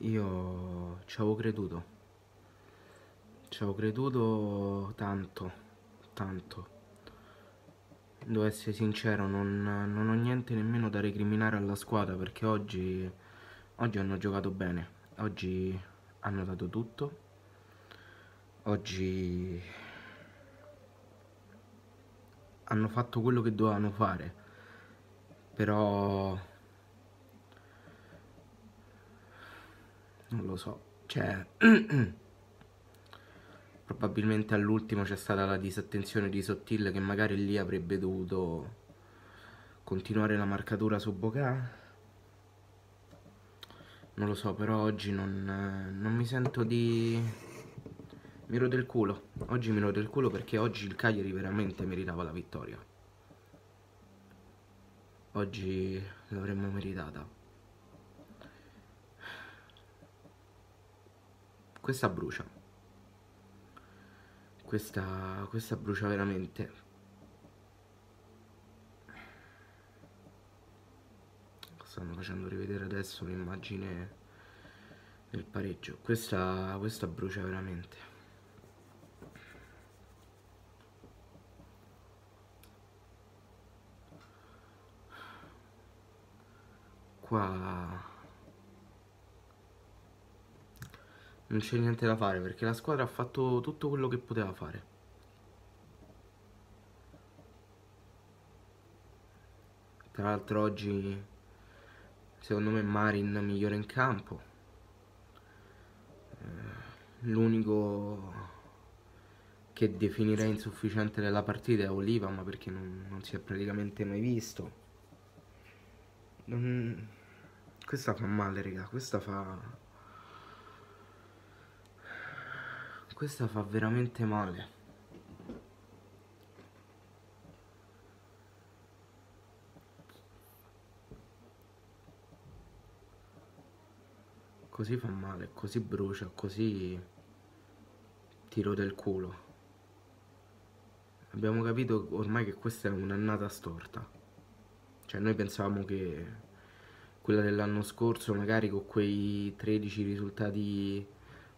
Io ci avevo creduto tanto, tanto. Devo essere sincero, non ho niente nemmeno da recriminare alla squadra perché oggi hanno giocato bene, oggi hanno dato tutto, oggi hanno fatto quello che dovevano fare, però non lo so, cioè probabilmente all'ultimo c'è stata la disattenzione di Sottil che magari lì avrebbe dovuto continuare la marcatura su Bocà. Non lo so, però oggi non mi sento di... Mi rode il culo. Oggi mi rode il culo perché oggi il Cagliari veramente meritava la vittoria. Oggi l'avremmo meritata. Questa brucia. Questa brucia veramente. Stanno facendo rivedere adesso l'immagine del pareggio. Questa brucia veramente. Qua non c'è niente da fare perché la squadra ha fatto tutto quello che poteva fare. Tra l'altro oggi secondo me Marin migliore in campo. L'unico che definirei insufficiente della partita è Oliva, ma perché non si è praticamente mai visto. Non... Questa fa male, raga, questa fa veramente male. Così fa male, così brucia, così tiro del culo. Abbiamo capito ormai che questa è un'annata storta. Cioè noi pensavamo che quella dell'anno scorso, magari con quei 13 risultati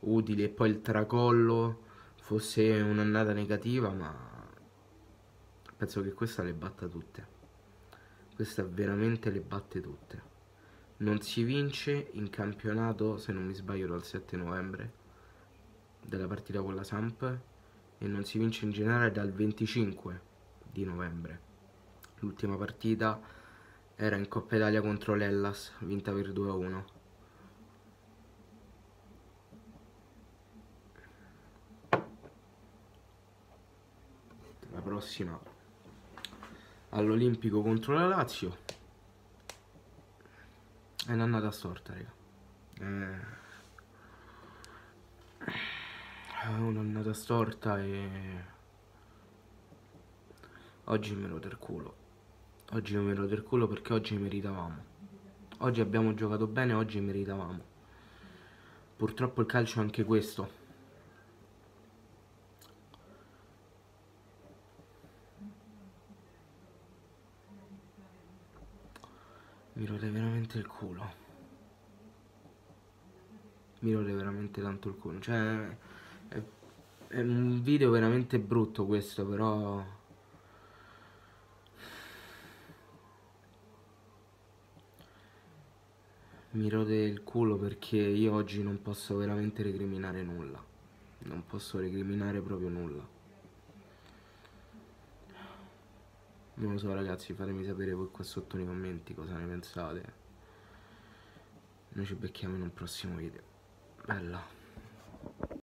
utili e poi il tracollo, fosse un'annata negativa, ma penso che questa le batta tutte. Questa veramente le batte tutte. Non si vince in campionato, se non mi sbaglio, dal 7 novembre della partita con la Samp, e non si vince in generale dal 25 di novembre. L'ultima partita era in Coppa Italia contro l'Hellas, vinta per 2-1. La prossima all'Olimpico contro la Lazio. È un'annata storta, raga. È un'annata storta e oggi me lo del culo. Oggi me lo del culo perché oggi meritavamo. Oggi abbiamo giocato bene, oggi meritavamo. Purtroppo il calcio è anche questo. Mi rode veramente il culo. Mi rode veramente tanto il culo. Cioè, è un video veramente brutto questo, però... Mi rode il culo perché io oggi non posso veramente recriminare nulla. Non posso recriminare proprio nulla. Non lo so ragazzi, fatemi sapere voi qua sotto nei commenti cosa ne pensate. Noi ci becchiamo in un prossimo video. Bella.